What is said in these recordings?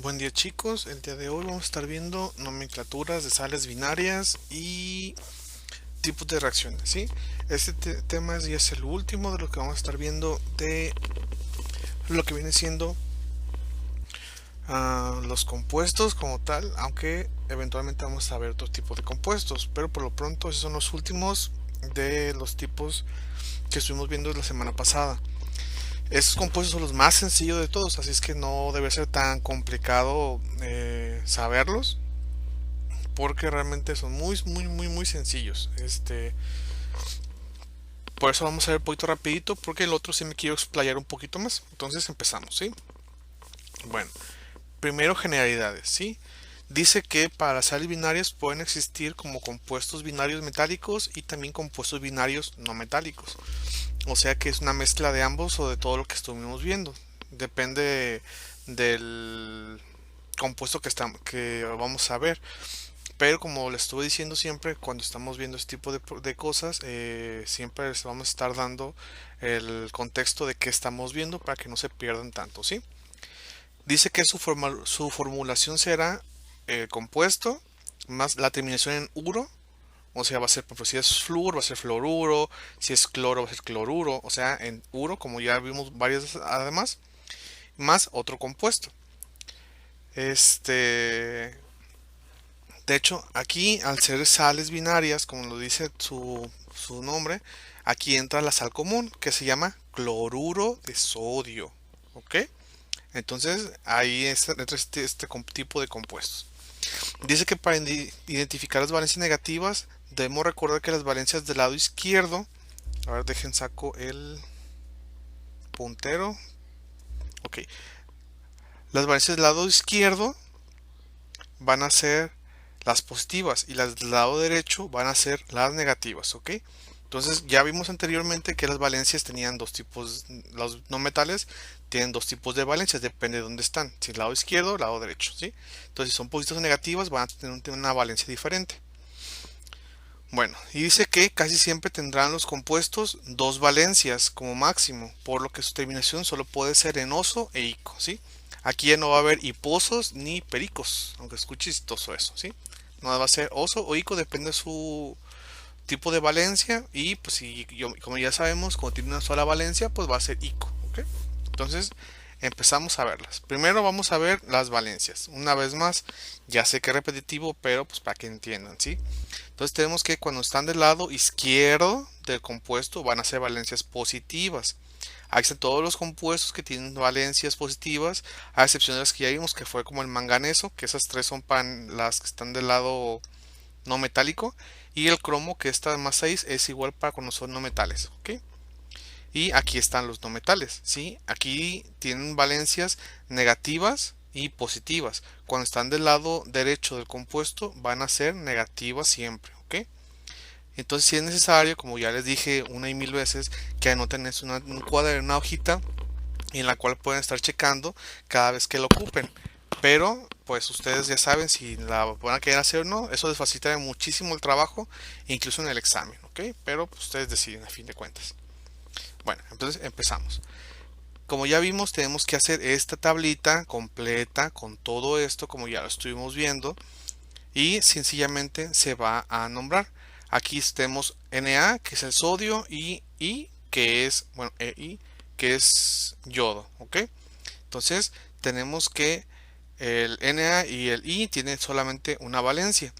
Buen día chicos, el día de hoy vamos a estar viendo nomenclaturas de sales binarias y tipos de reacciones, ¿sí? Este tema ya es el último de lo que vamos a estar viendo de lo que viene siendo los compuestos como tal, aunque eventualmente vamos a ver otro tipo de compuestos, pero por lo pronto esos son los últimos de los tipos que estuvimos viendo la semana pasada. Estos compuestos son los más sencillos de todos, así es que no debe ser tan complicado saberlos, porque realmente son muy sencillos. Por eso vamos a ver un poquito rapidito, porque el otro sí me quiero explayar un poquito más. Entonces empezamos, ¿sí? Bueno, primero generalidades, ¿sí? Dice que para las sales binarias pueden existir como compuestos binarios metálicos y también compuestos binarios no metálicos. O sea que es una mezcla de ambos o de todo lo que estuvimos viendo. Depende del compuesto que vamos a ver. Pero como les estuve diciendo siempre, cuando estamos viendo este tipo de cosas, siempre les vamos a estar dando el contexto de qué estamos viendo para que no se pierdan tanto, ¿sí? Dice que su formulación será compuesto más la terminación en uro, o sea, va a ser, por ejemplo, si es flúor, va a ser fluoruro, si es cloro, va a ser cloruro, o sea, en uro, como ya vimos varias además, más otro compuesto. Este, De hecho, aquí al ser sales binarias, como lo dice su nombre, aquí entra la sal común que se llama cloruro de sodio. ¿Ok? Entonces ahí entra este tipo de compuestos. Dice que para identificar las valencias negativas debemos recordar que las valencias del lado izquierdo, a ver, dejen saco el puntero. Ok, las valencias del lado izquierdo van a ser las positivas y las del lado derecho van a ser las negativas, ¿ok? Entonces ya vimos anteriormente que las valencias tenían dos tipos, los no metales tienen dos tipos de valencias, depende de dónde están, si el lado izquierdo o el lado derecho, ¿sí? Entonces si son positivas o negativas van a tener una valencia diferente. Bueno, y dice que casi siempre tendrán los compuestos dos valencias como máximo, por lo que su terminación solo puede ser en oso e ico, ¿sí? Aquí ya no va a haber hiposos ni pericos, aunque escuche chistoso eso, ¿sí? No va a ser oso o ico, depende de su tipo de valencia y pues si como ya sabemos, cuando tiene una sola valencia, pues va a ser ico, ¿ok? Entonces empezamos a verlas. Primero vamos a ver las valencias. Una vez más, ya sé que es repetitivo, pero pues para que entiendan, ¿sí? Entonces tenemos que cuando están del lado izquierdo del compuesto van a ser valencias positivas. Ahí están todos los compuestos que tienen valencias positivas, a excepción de las que ya vimos, que fue como el manganeso, que esas tres son para las que están del lado no metálico, y el cromo, que está más 6, es igual para cuando son no metales, ¿ok? Y aquí están los no metales, ¿sí? Aquí tienen valencias negativas y positivas. Cuando están del lado derecho del compuesto van a ser negativas siempre, ¿ok? Entonces si es necesario, como ya les dije una y mil veces, que anoten un cuaderno, una hojita en la cual pueden estar checando cada vez que lo ocupen. Pero pues ustedes ya saben si la van a querer hacer o no, eso les facilita muchísimo el trabajo, incluso en el examen, ¿ok? Pero pues, ustedes deciden a fin de cuentas. Bueno, entonces empezamos. Como ya vimos, tenemos que hacer esta tablita completa con todo esto, como ya lo estuvimos viendo, y sencillamente se va a nombrar. Aquí tenemos Na, que es el sodio, y I, que es, bueno, EI, que es yodo, ¿ok? Entonces, tenemos que el Na y el I tienen solamente una valencia.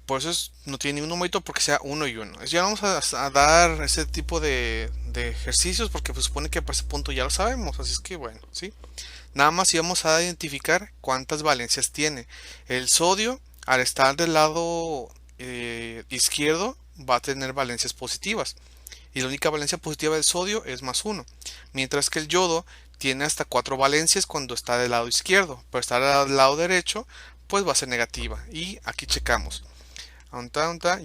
Por eso no tiene ningún numerito porque sea uno y uno. Ya vamos a dar ese tipo de ejercicios porque pues, supone que para ese punto ya lo sabemos. Así es que bueno, ¿sí? Nada más íbamos a identificar cuántas valencias tiene. El sodio, al estar del lado izquierdo, va a tener valencias positivas. Y la única valencia positiva del sodio es más uno. Mientras que el yodo tiene hasta cuatro valencias cuando está del lado izquierdo. Pero estar del lado derecho, pues va a ser negativa. Y aquí checamos.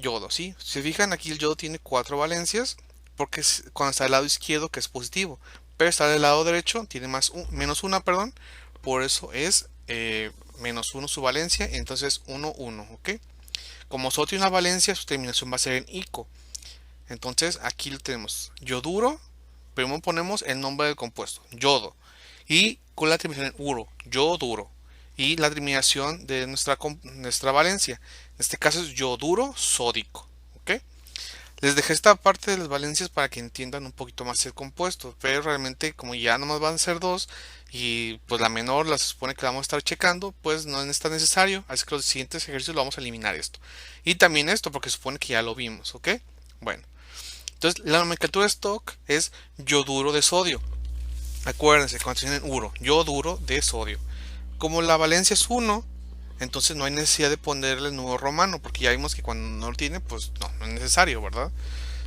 Yodo, ¿sí? Si se fijan, aquí el yodo tiene cuatro valencias porque es cuando está del lado izquierdo que es positivo, pero está del lado derecho tiene menos una, perdón, por eso es menos uno su valencia, entonces 1, 1, ¿ok? Como solo tiene una valencia, su terminación va a ser en ico. Entonces aquí lo tenemos, yoduro, primero ponemos el nombre del compuesto, yodo, y con la terminación en uro, yoduro, y la terminación de nuestra valencia. En este caso es yoduro sódico. ¿Ok? Les dejé esta parte de las valencias para que entiendan un poquito más el compuesto, pero realmente como ya nomás van a ser dos y pues la menor la se supone que la vamos a estar checando, pues no es tan necesario, así que los siguientes ejercicios lo vamos a eliminar esto. Y también esto porque se supone que ya lo vimos, ¿ok? Bueno, entonces la nomenclatura de stock es yoduro de sodio. Acuérdense, cuando tienen uro, yoduro de sodio. Como la valencia es uno, entonces no hay necesidad de ponerle el nuevo romano, porque ya vimos que cuando no lo tiene, pues no es necesario, ¿verdad?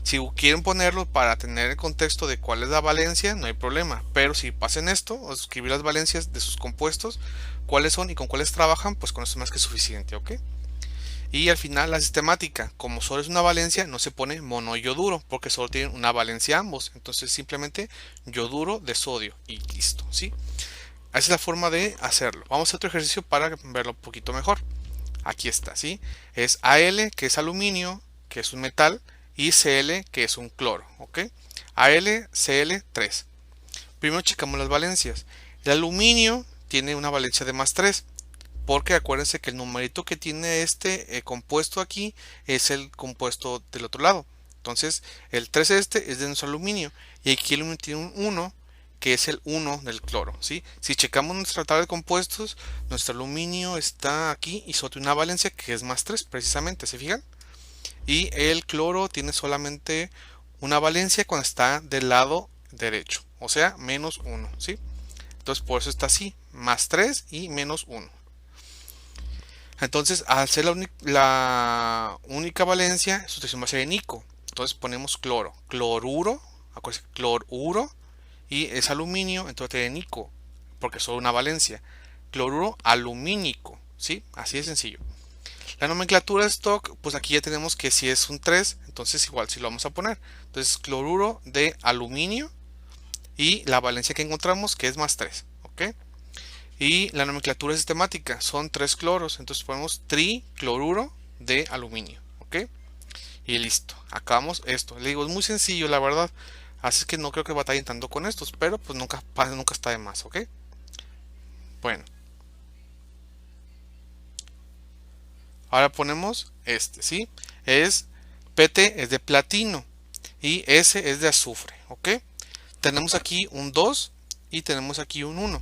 Si quieren ponerlo para tener el contexto de cuál es la valencia, no hay problema. Pero si pasen esto, o escribir las valencias de sus compuestos, cuáles son y con cuáles trabajan, pues con eso es más que suficiente, ¿ok? Y al final la sistemática, como solo es una valencia, no se pone monoyoduro, porque solo tienen una valencia ambos. Entonces simplemente yoduro de sodio y listo, ¿sí? Esa es la forma de hacerlo. Vamos a hacer otro ejercicio para verlo un poquito mejor. Aquí está, ¿sí? Es Al, que es aluminio, que es un metal, y Cl, que es un cloro, ¿ok? Al, Cl, 3. Primero checamos las valencias. El aluminio tiene una valencia de +3, porque acuérdense que el numerito que tiene este compuesto aquí es el compuesto del otro lado. Entonces, el 3 este es de nuestro aluminio, y aquí el aluminio tiene un 1, que es el 1 del cloro, ¿sí? Si checamos nuestra tabla de compuestos, nuestro aluminio está aquí y solo tiene una valencia que es +3, precisamente, ¿se fijan? Y el cloro tiene solamente una valencia cuando está del lado derecho, o sea, -1, ¿sí? Entonces por eso está así, +3 y -1. Entonces, al ser la única valencia, su expresión va a ser en ico. Entonces ponemos cloro, cloruro, acuérdense, cloruro, y es aluminio, entonces tiene nico, porque es solo una valencia. Cloruro alumínico, ¿sí? Así de sencillo. La nomenclatura de stock, pues aquí ya tenemos que si es un 3, entonces igual si lo vamos a poner. Entonces cloruro de aluminio y la valencia que encontramos que es +3, ¿ok? Y la nomenclatura sistemática son 3 cloros, entonces ponemos tricloruro de aluminio, ¿ok? Y listo, acabamos esto. Le digo, es muy sencillo la verdad, así que no creo que batallen tanto con estos, pero pues nunca está de más, ¿ok? Bueno, ahora ponemos este, ¿sí? Es PT es de platino y S es de azufre, ¿ok? Tenemos aquí un 2 y tenemos aquí un 1.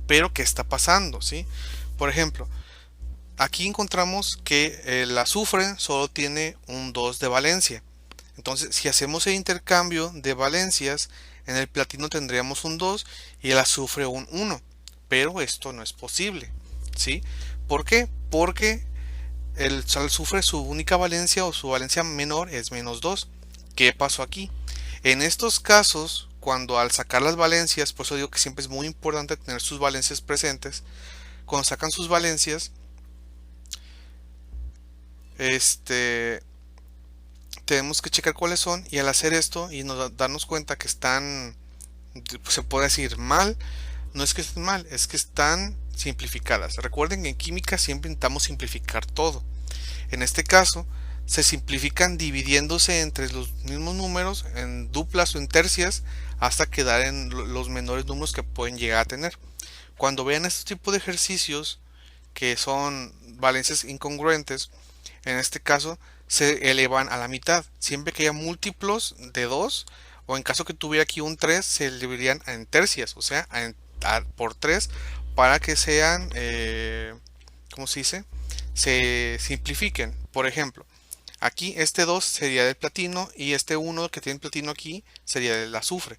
Pero ¿qué está pasando? ¿Sí? Por ejemplo, aquí encontramos que el azufre solo tiene un 2 de valencia. Entonces, si hacemos el intercambio de valencias, en el platino tendríamos un 2 y el azufre un 1. Pero esto no es posible. ¿Sí? ¿Por qué? Porque el azufre, su única valencia o su valencia menor es -2. ¿Qué pasó aquí? En estos casos, cuando al sacar las valencias, por eso digo que siempre es muy importante tener sus valencias presentes, cuando sacan sus valencias, este, tenemos que checar cuáles son y al hacer esto y darnos cuenta que están, se puede decir mal, no es que estén mal, es que están simplificadas. Recuerden que en química siempre intentamos simplificar todo. En este caso, se simplifican dividiéndose entre los mismos números en duplas o en tercias hasta quedar en los menores números que pueden llegar a tener. Cuando vean este tipo de ejercicios que son valencias incongruentes, en este caso se elevan a la mitad. Siempre que haya múltiplos de 2 o en caso que tuviera aquí un 3 se dividirían en tercias, o sea, por 3 para que sean, ¿cómo se dice? Se simplifiquen. Por ejemplo, aquí este 2 sería del platino y este 1 que tiene platino aquí sería del azufre.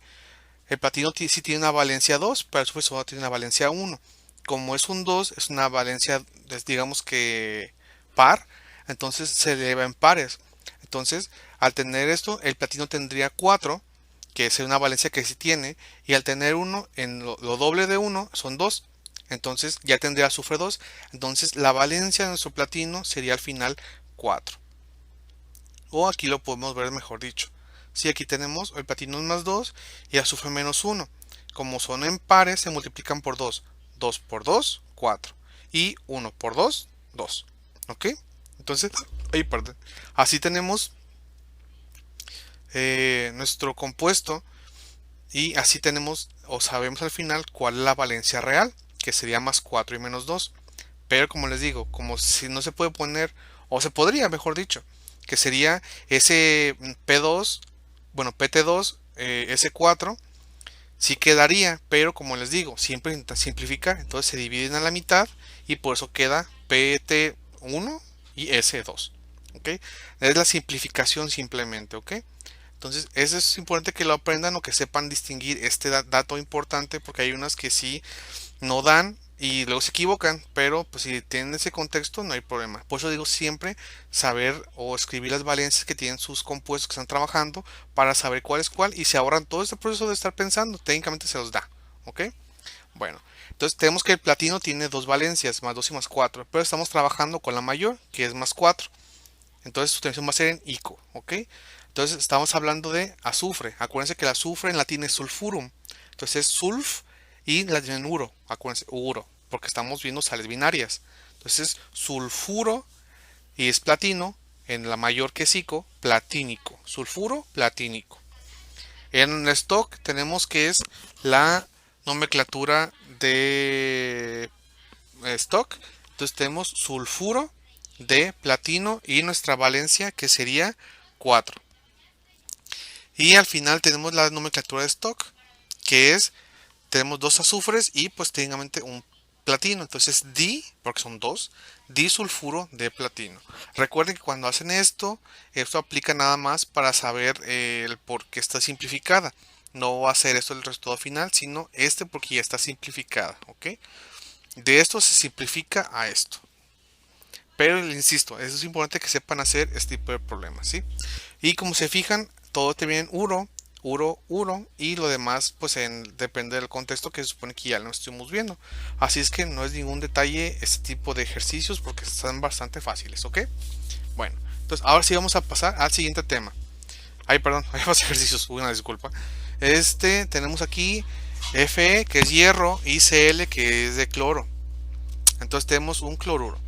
El platino sí tiene una valencia 2, pero el azufre solo tiene una valencia 1. Como es un 2, es una valencia, digamos que par, entonces se eleva en pares. Entonces, al tener esto, el platino tendría 4, que es una valencia que sí tiene, y al tener 1, en lo doble de 1 son 2. Entonces ya tendría azufre 2. Entonces la valencia de nuestro platino sería al final 4. O aquí lo podemos ver mejor dicho. Si aquí tenemos el platino es +2 y el azufre -1. Como son en pares, se multiplican por 2. 2 por 2, 4. Y 1 por 2, 2. ¿Ok? Entonces, ahí perdón. Así tenemos nuestro compuesto y así tenemos o sabemos al final cuál es la valencia real, que sería más 4 y menos 2. Pero como les digo, como si no se puede poner, o se podría, mejor dicho, que sería ese P2, bueno, PT2, S4, sí quedaría, pero como les digo, siempre intenta simplificar, entonces se dividen a la mitad y por eso queda PT1 y S2, ¿ok? Es la simplificación simplemente, ¿ok? Entonces, eso es importante que lo aprendan o que sepan distinguir este dato importante porque hay unas que sí no dan y luego se equivocan, pero pues si tienen ese contexto no hay problema. Por eso digo siempre saber o escribir las valencias que tienen sus compuestos que están trabajando para saber cuál es cuál y se ahorran todo este proceso de estar pensando, técnicamente se los da, ¿ok? Bueno, entonces tenemos que el platino tiene dos valencias, más 2 y más 4, pero estamos trabajando con la mayor, que es más 4. Entonces su tensión va a ser en ico, ¿ok? Entonces estamos hablando de azufre. Acuérdense que el azufre en latín es sulfurum. Entonces es sulf y la tienen uro. Acuérdense, uro, porque estamos viendo sales binarias. Entonces es sulfuro y es platino. En la mayor que es ico, platínico. Sulfuro, platínico. En el stock tenemos que es la nomenclatura de stock. Entonces tenemos sulfuro de platino y nuestra valencia que sería 4. Y al final tenemos la nomenclatura de stock que es, tenemos dos azufres y pues técnicamente un platino. Entonces porque son dos, disulfuro de platino. Recuerden que cuando hacen esto aplica nada más para saber el por qué está simplificada. No va a ser esto el resultado final, sino este porque ya está simplificada, ¿ok? De esto se simplifica a esto. Pero les insisto, es importante que sepan hacer este tipo de problemas, ¿sí? Y como se fijan, todo te viene en uro, uro, uro, y lo demás, pues depende del contexto que se supone que ya lo estuvimos viendo. Así es que no es ningún detalle este tipo de ejercicios porque están bastante fáciles, ¿ok? Bueno, entonces ahora sí vamos a pasar al siguiente tema. Ay, perdón, hay más ejercicios, una disculpa. Tenemos aquí Fe, que es hierro, y Cl, que es de cloro. Entonces tenemos un cloruro.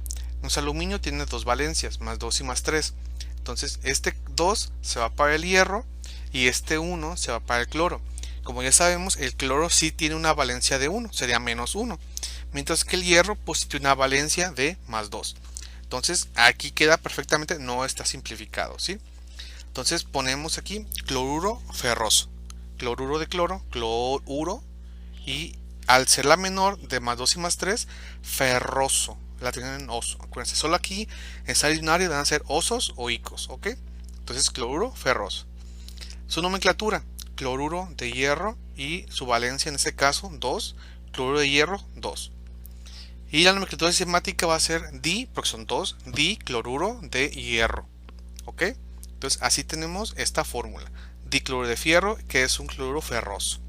Un aluminio tiene dos valencias, más 2 y más 3. Entonces este 2 se va para el hierro y este 1 se va para el cloro. Como ya sabemos, el cloro sí tiene una valencia de 1, sería menos 1. Mientras que el hierro pues tiene una valencia de más 2. Entonces aquí queda perfectamente, no está simplificado, ¿sí? Entonces ponemos aquí cloruro ferroso. Cloruro de cloro, cloruro, y al ser la menor de más 2 y más 3, ferroso. La tienen en oso. Acuérdense, solo aquí en sales binarias van a ser osos o icos, ¿ok? Entonces cloruro ferroso. Su nomenclatura, cloruro de hierro y su valencia en este caso 2, cloruro de hierro 2. Y la nomenclatura sistemática va a ser porque son 2, dicloruro de hierro, ¿ok? Entonces así tenemos esta fórmula, dicloruro de fierro, que es un cloruro ferroso.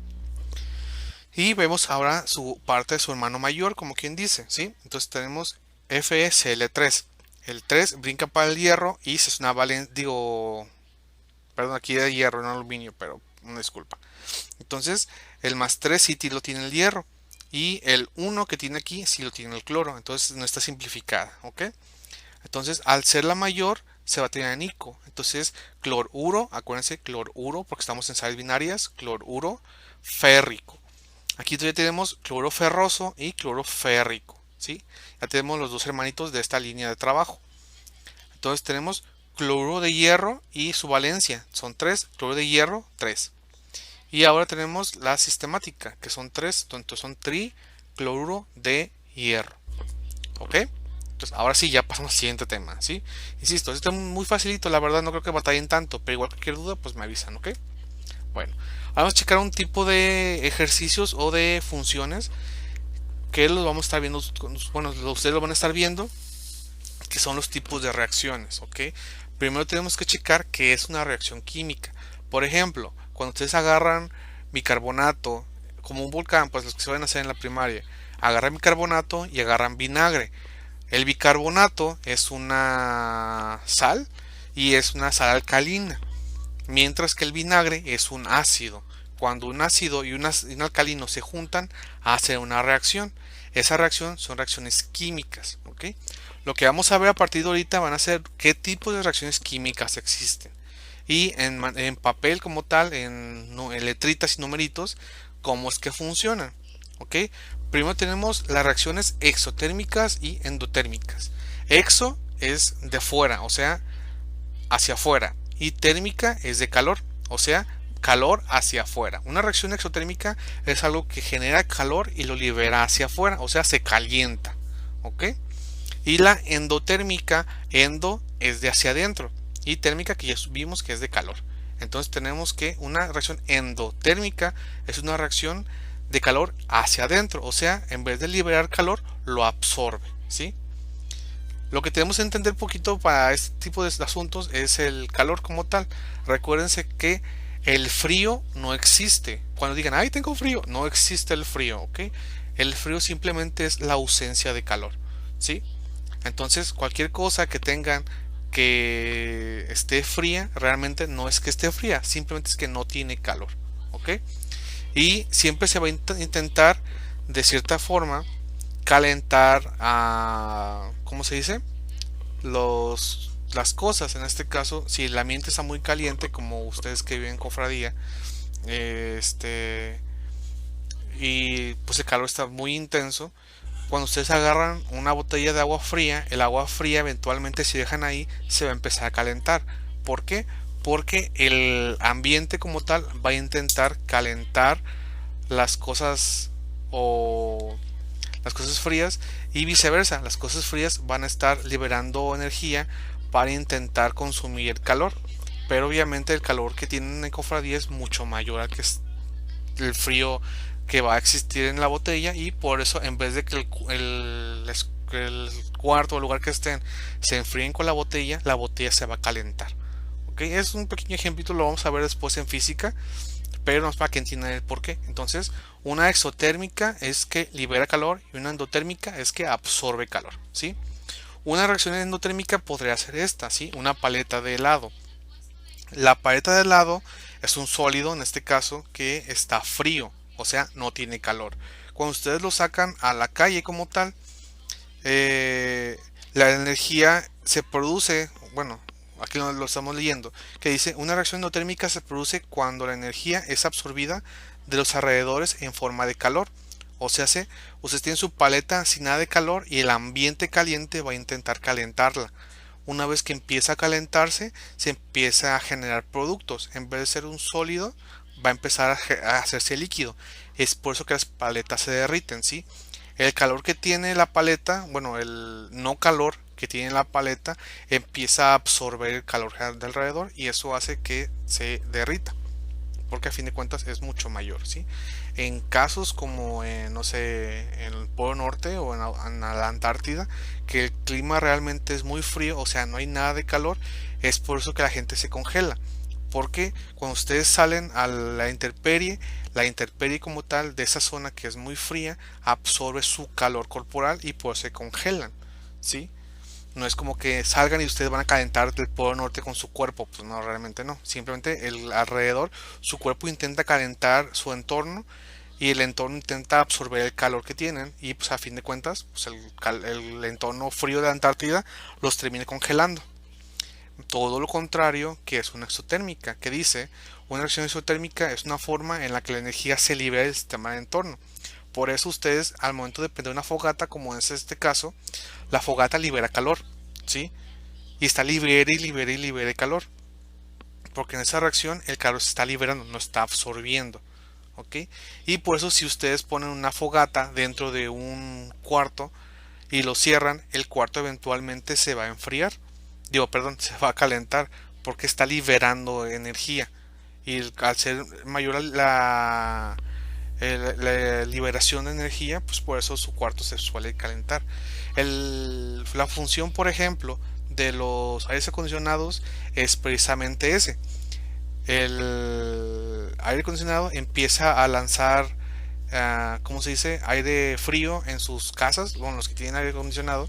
Y vemos ahora su parte de su hermano mayor, como quien dice, ¿sí? Entonces tenemos FeCl3. El 3 brinca para el hierro y es una valencia, perdón, aquí de hierro, no aluminio, pero una disculpa. Entonces, el más 3 sí lo tiene el hierro. Y el 1 que tiene aquí sí lo tiene el cloro. Entonces no está simplificada, ¿ok? Entonces, al ser la mayor, se va a tener en ico. Entonces, cloruro, acuérdense, cloruro, porque estamos en sales binarias, cloruro férrico. Aquí todavía tenemos cloro ferroso y cloro férrico, ¿sí? Ya tenemos los dos hermanitos de esta línea de trabajo. Entonces tenemos cloruro de hierro y su valencia. Son 3, cloruro de hierro, 3. Y ahora tenemos la sistemática, que son 3, entonces son tricloruro de hierro. ¿Ok? Entonces ahora sí, ya pasamos al siguiente tema, ¿sí? Insisto, este es muy facilito, la verdad no creo que batallen tanto, pero igual cualquier duda, pues me avisan, ¿ok? Bueno, vamos a checar un tipo de ejercicios o de funciones que los vamos a estar viendo, bueno, ustedes lo van a estar viendo, que son los tipos de reacciones, ¿ok? Primero tenemos que checar qué es una reacción química. Por ejemplo, cuando ustedes agarran bicarbonato, como un volcán, pues los que se van a hacer en la primaria, agarran bicarbonato y agarran vinagre. El bicarbonato es una sal y es una sal alcalina, mientras que el vinagre es un ácido. Cuando un ácido y un alcalino se juntan, hace una reacción. Esa reacción son reacciones químicas, ¿ok? Lo que vamos a ver a partir de ahorita van a ser qué tipo de reacciones químicas existen. Y en papel como tal, en letritas y numeritos, cómo es que funcionan. ¿Ok? Primero tenemos las reacciones exotérmicas y endotérmicas. Exo es de fuera, o sea, hacia afuera. Y térmica es de calor, o sea, calor hacia afuera. Una reacción exotérmica es algo que genera calor y lo libera hacia afuera, o sea, se calienta. ¿Ok? Y la endotérmica, endo es de hacia adentro. Y térmica que ya vimos que es de calor. Entonces tenemos que una reacción endotérmica es una reacción de calor hacia adentro. O sea, en vez de liberar calor, lo absorbe. ¿Sí? Lo que tenemos que entender poquito para este tipo de asuntos es el calor como tal. Recuérdense que el frío no existe. Cuando digan, ay, tengo frío, no existe el frío, ¿ok? El frío simplemente es la ausencia de calor, ¿sí? Entonces, cualquier cosa que tengan que esté fría, realmente no es que esté fría, simplemente es que no tiene calor, ¿ok? Y siempre se va a intentar, de cierta forma, calentar a, ¿cómo se dice? Las cosas. En este caso, si el ambiente está muy caliente, como ustedes que viven en cofradía, este, y pues el calor está muy intenso, cuando ustedes agarran una botella de agua fría, el agua fría eventualmente si dejan ahí se va a empezar a calentar. ¿Por qué? Porque el ambiente como tal va a intentar calentar las cosas o las cosas frías y viceversa. Las cosas frías van a estar liberando energía para intentar consumir el calor. Pero obviamente el calor que tienen en cofradía es mucho mayor al que es el frío que va a existir en la botella y por eso en vez de que el cuarto o lugar que estén se enfríen con la botella se va a calentar. ¿Ok? Es un pequeño ejemplito, lo vamos a ver después en física, pero no es para que entiendan el por qué. Entonces, una exotérmica es que libera calor y una endotérmica es que absorbe calor, ¿sí? Una reacción endotérmica podría ser esta, ¿sí? Una paleta de helado. La paleta de helado es un sólido, en este caso, que está frío, o sea, no tiene calor. Cuando ustedes lo sacan a la calle como tal, eh, la energía se produce, bueno, aquí lo estamos leyendo, que dice, una reacción endotérmica se produce cuando la energía es absorbida de los alrededores en forma de calor. O sea, ustedes tienen su paleta sin nada de calor y el ambiente caliente va a intentar calentarla. Una vez que empieza a calentarse, se empieza a generar productos. En vez de ser un sólido, va a empezar a hacerse líquido. Es por eso que las paletas se derriten, ¿sí? El calor que tiene la paleta, bueno, el no calor que tiene la paleta, empieza a absorber el calor de alrededor y eso hace que se derrita. Porque a fin de cuentas es mucho mayor, ¿sí? En casos como, no sé, en el Polo Norte o en la Antártida, que el clima realmente es muy frío, o sea, no hay nada de calor, es por eso que la gente se congela. Porque cuando ustedes salen a la intemperie como tal de esa zona que es muy fría, absorbe su calor corporal y por eso se congelan, ¿sí? No es como que salgan y ustedes van a calentar del Polo Norte con su cuerpo, pues no, realmente no. Simplemente el alrededor, su cuerpo intenta calentar su entorno y el entorno intenta absorber el calor que tienen y pues a fin de cuentas pues el entorno frío de la Antártida los termina congelando. Todo lo contrario que es una exotérmica, que dice, una reacción exotérmica es una forma en la que la energía se libera del sistema de entorno. Por eso ustedes al momento de prender una fogata, como es este caso, la fogata libera calor, ¿sí? Y está libere y libere y libere calor. Porque en esa reacción el calor se está liberando, no está absorbiendo, ¿ok? Y por eso si ustedes ponen una fogata dentro de un cuarto y lo cierran, el cuarto eventualmente se va a enfriar. Digo, perdón, se va a calentar porque está liberando energía. Y al ser mayor la liberación de energía, pues por eso su cuarto se suele calentar. La función, por ejemplo, de los aires acondicionados es precisamente ese. El aire acondicionado empieza a lanzar, ¿cómo se dice? Aire frío en sus casas, bueno, los que tienen aire acondicionado.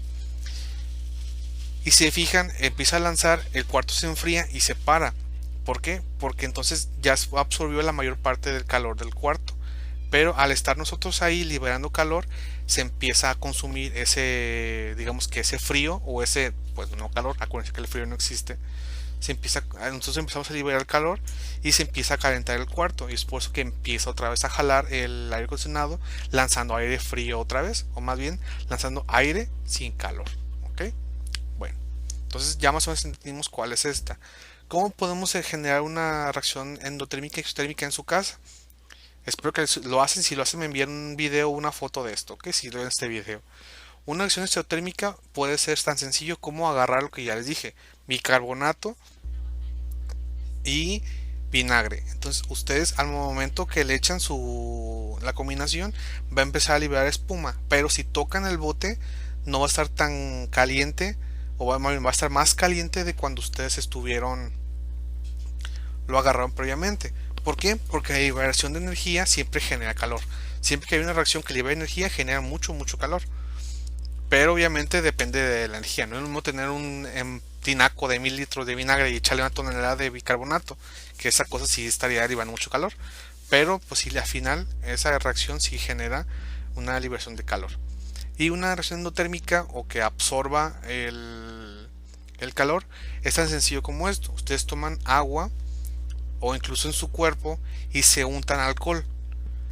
Y si se fijan, empieza a lanzar, el cuarto se enfría y se para. ¿Por qué? Porque entonces ya absorbió la mayor parte del calor del cuarto. Pero al estar nosotros ahí liberando calor, se empieza a consumir ese, digamos que ese frío o ese, pues no calor, acuérdense que el frío no existe, nosotros empezamos a liberar calor y se empieza a calentar el cuarto, y es por eso que empieza otra vez a jalar el aire acondicionado, lanzando aire frío otra vez, o más bien lanzando aire sin calor. ¿Ok? Bueno, entonces ya más o menos entendimos cuál es esta. ¿Cómo podemos generar una reacción endotérmica y exotérmica en su casa? Espero que lo hacen. Si lo hacen, me envían un video o una foto de esto, ¿ok? Si ven este video. Una reacción exotérmica puede ser tan sencillo como agarrar lo que ya les dije: bicarbonato y vinagre. Entonces ustedes, al momento que le echan la combinación, va a empezar a liberar espuma, pero si tocan el bote no va a estar tan caliente, o va a estar más caliente de cuando ustedes lo agarraron previamente. ¿Por qué? Porque la liberación de energía siempre genera calor. Siempre que hay una reacción que libera energía, genera mucho calor. Pero obviamente depende de la energía. No es lo mismo tener un tinaco de 1000 litros de vinagre y echarle una tonelada de bicarbonato, que esa cosa sí estaría derivando mucho calor. Pero pues sí, al final esa reacción sí genera una liberación de calor. Y una reacción endotérmica, o que absorba el calor, es tan sencillo como esto: ustedes toman agua o incluso en su cuerpo y se untan alcohol.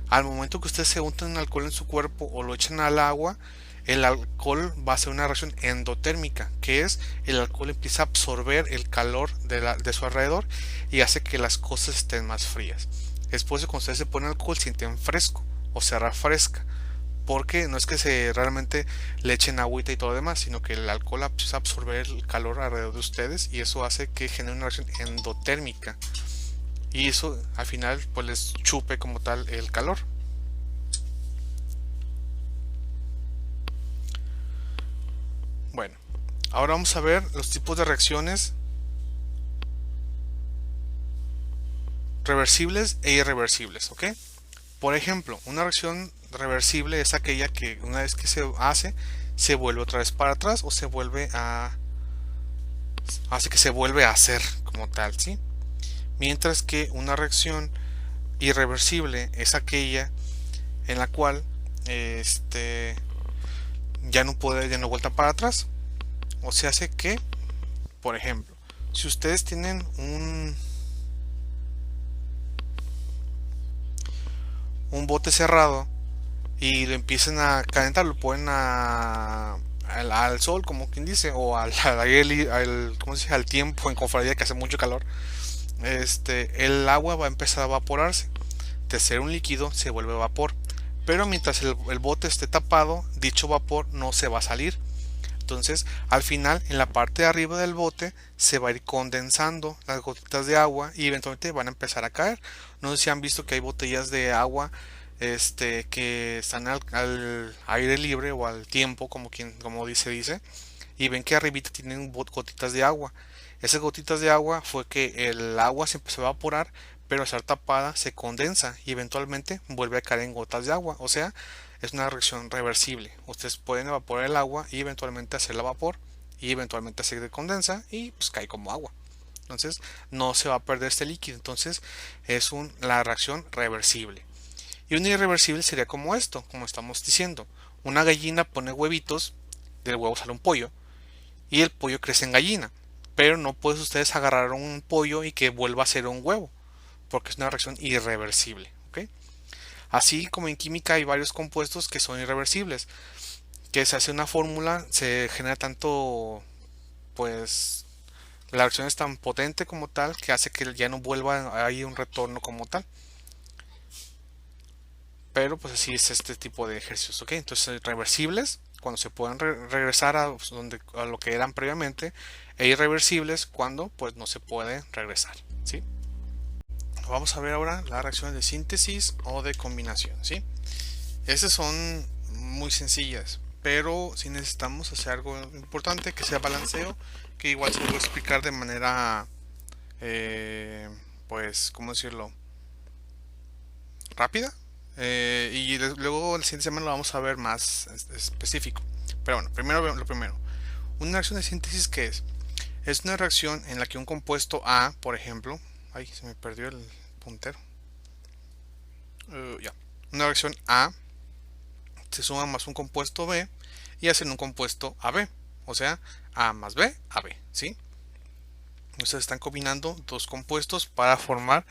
Al momento que ustedes se untan alcohol en su cuerpo o lo echan al agua, el alcohol va a hacer una reacción endotérmica, que es el alcohol empieza a absorber el calor de su alrededor y hace que las cosas estén más frías. Es por eso que cuando ustedes se ponen alcohol sienten fresco o se refresca, porque no es que se realmente le echen agüita y todo lo demás, sino que el alcohol empieza a absorber el calor alrededor de ustedes y eso hace que genere una reacción endotérmica, y eso al final pues les chupe como tal el calor. Bueno, ahora vamos a ver los tipos de reacciones reversibles e irreversibles, ¿ok? Por ejemplo, una reacción reversible es aquella que una vez que se hace, se vuelve otra vez para atrás, o hace que se vuelve a hacer como tal, ¿sí? Mientras que una reacción irreversible es aquella en la cual ya no vuelta para atrás. O se hace que, por ejemplo, si ustedes tienen un bote cerrado y lo empiezan a calentar, lo ponen al sol, como quien dice, o al aire, ¿cómo se dice? Al tiempo, en cofradía, que hace mucho calor, el agua va a empezar a evaporarse. De ser un líquido se vuelve vapor, pero mientras el bote esté tapado, dicho vapor no se va a salir. Entonces, al final, en la parte de arriba del bote se va a ir condensando las gotitas de agua y eventualmente van a empezar a caer. No sé si han visto que hay botellas de agua que están al aire libre o al tiempo, como dice, y ven que arribita tienen gotitas de agua. Esas gotitas de agua fue que el agua se empezó a evaporar, pero al estar tapada se condensa y eventualmente vuelve a caer en gotas de agua. O sea, es una reacción reversible. Ustedes pueden evaporar el agua y eventualmente hacerla vapor, y eventualmente se condensa y pues cae como agua. Entonces no se va a perder este líquido. Entonces es la reacción reversible. Y un irreversible sería como esto, como estamos diciendo: una gallina pone huevitos, del huevo sale un pollo y el pollo crece en gallina. Pero no pueden ustedes agarrar un pollo y que vuelva a ser un huevo, porque es una reacción irreversible. ¿Ok? Así como en química hay varios compuestos que son irreversibles, que se hace una fórmula, se genera tanto, pues, la reacción es tan potente como tal que hace que ya no vuelva a ir un retorno como tal. Pero pues así es este tipo de ejercicios, ¿ok? Entonces reversibles cuando se pueden regresar a lo que eran previamente, e irreversibles cuando pues no se puede regresar, ¿sí? Vamos a ver ahora las reacciones de síntesis o de combinación, ¿sí? Estas son muy sencillas, pero si necesitamos hacer algo importante, que sea balanceo, que igual se lo voy a explicar de manera, pues, ¿cómo decirlo? Rápida. Y luego el siguiente semana lo vamos a ver más específico. Pero bueno, primero lo primero. Una reacción de síntesis, ¿qué es? Es una reacción en la que un compuesto A, por ejemplo, ay, se me perdió el puntero. Ya. Una reacción A se suma más un compuesto B y hacen un compuesto AB. O sea, A más B, AB, ¿sí? Entonces están combinando dos compuestos para formar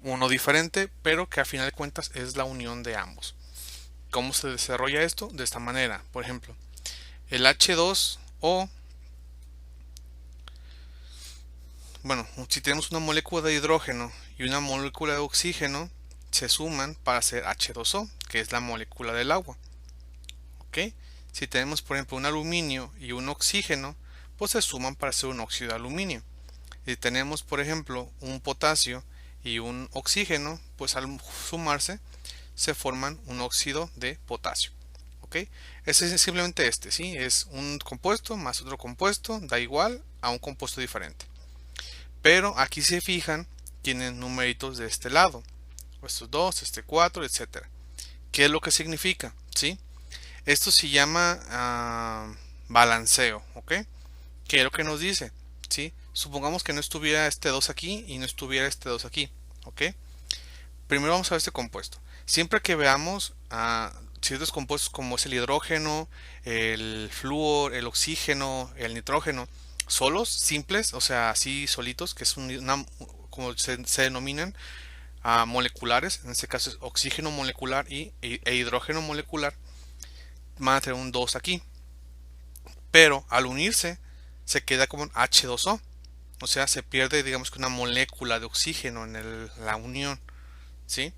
uno diferente, pero que a final de cuentas es la unión de ambos. ¿Cómo se desarrolla esto? De esta manera. Por ejemplo, el H2O, bueno, si tenemos una molécula de hidrógeno y una molécula de oxígeno, se suman para hacer H2O, que es la molécula del agua. ¿Ok? Si tenemos, por ejemplo, un aluminio y un oxígeno, pues se suman para hacer un óxido de aluminio. Si tenemos, por ejemplo, un potasio y un oxígeno, pues al sumarse se forman un óxido de potasio. ¿Ok? Ese es simplemente ¿sí? Es un compuesto más otro compuesto, da igual a un compuesto diferente. Pero aquí se fijan, tienen numeritos de este lado. Estos dos, este 4, etcétera. ¿Qué es lo que significa? ¿Sí? Esto se llama balanceo, ¿ok? ¿Qué es lo que nos dice? ¿Sí? Supongamos que no estuviera este 2 aquí y no estuviera este 2 aquí, ¿ok? Primero vamos a ver este compuesto. Siempre que veamos ciertos compuestos como es el hidrógeno, el flúor, el oxígeno, el nitrógeno, solos, simples, o sea, así solitos, que es como se denominan, moleculares, en este caso es oxígeno molecular e hidrógeno molecular, van a tener un 2 aquí. Pero al unirse se queda como un H2O. O sea, se pierde, digamos que una molécula de oxígeno en la unión. ¿Sí?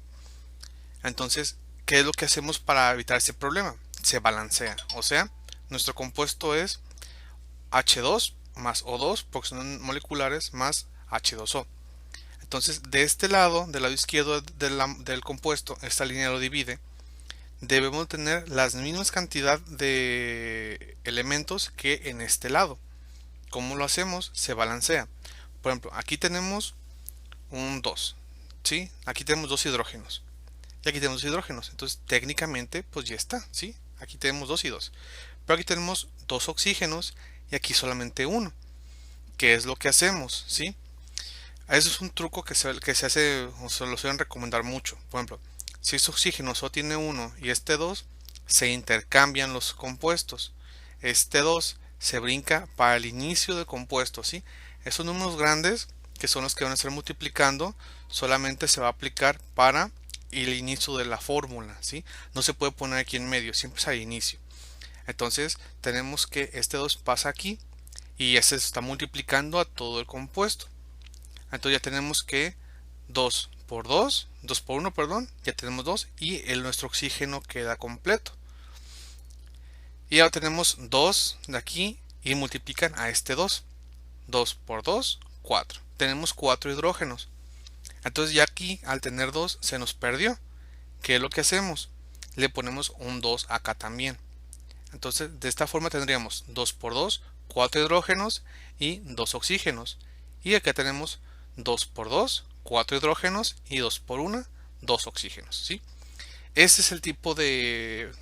Entonces, ¿qué es lo que hacemos para evitar ese problema? Se balancea. O sea, nuestro compuesto es H2 más O2, porque son moleculares, más H2O. Entonces, de este lado, del lado izquierdo del compuesto, esta línea lo divide. Debemos tener las mismas cantidad de elementos que en este lado. ¿Cómo lo hacemos? Se balancea. Por ejemplo, aquí tenemos un 2, ¿sí? Aquí tenemos dos hidrógenos. Y aquí tenemos dos hidrógenos. Entonces, técnicamente, pues ya está, ¿sí? Aquí tenemos 2 y 2. Pero aquí tenemos dos oxígenos y aquí solamente uno. ¿Qué es lo que hacemos? ¿Sí? Eso es un truco que se hace, o se lo suelen recomendar mucho. Por ejemplo, si este oxígeno solo tiene uno y este 2, se intercambian los compuestos. Este 2 se brinca para el inicio del compuesto, ¿sí? Esos números grandes, que son los que van a estar multiplicando, solamente se va a aplicar para el inicio de la fórmula, ¿sí? No se puede poner aquí en medio, siempre es al inicio. Entonces, tenemos que este 2 pasa aquí y ese se está multiplicando a todo el compuesto. Entonces ya tenemos que 2 por 2, 2 por 1, perdón, ya tenemos 2 y nuestro oxígeno queda completo. Y ahora tenemos 2 de aquí y multiplican a este 2. 2 por 2, 4. Tenemos 4 hidrógenos. Entonces ya aquí al tener 2 se nos perdió. ¿Qué es lo que hacemos? Le ponemos un 2 acá también. Entonces de esta forma tendríamos 2 por 2, 4 hidrógenos y 2 oxígenos. Y acá tenemos 2 por 2, 4 hidrógenos y 2 por 1, 2 oxígenos, ¿sí? Este es el tipo del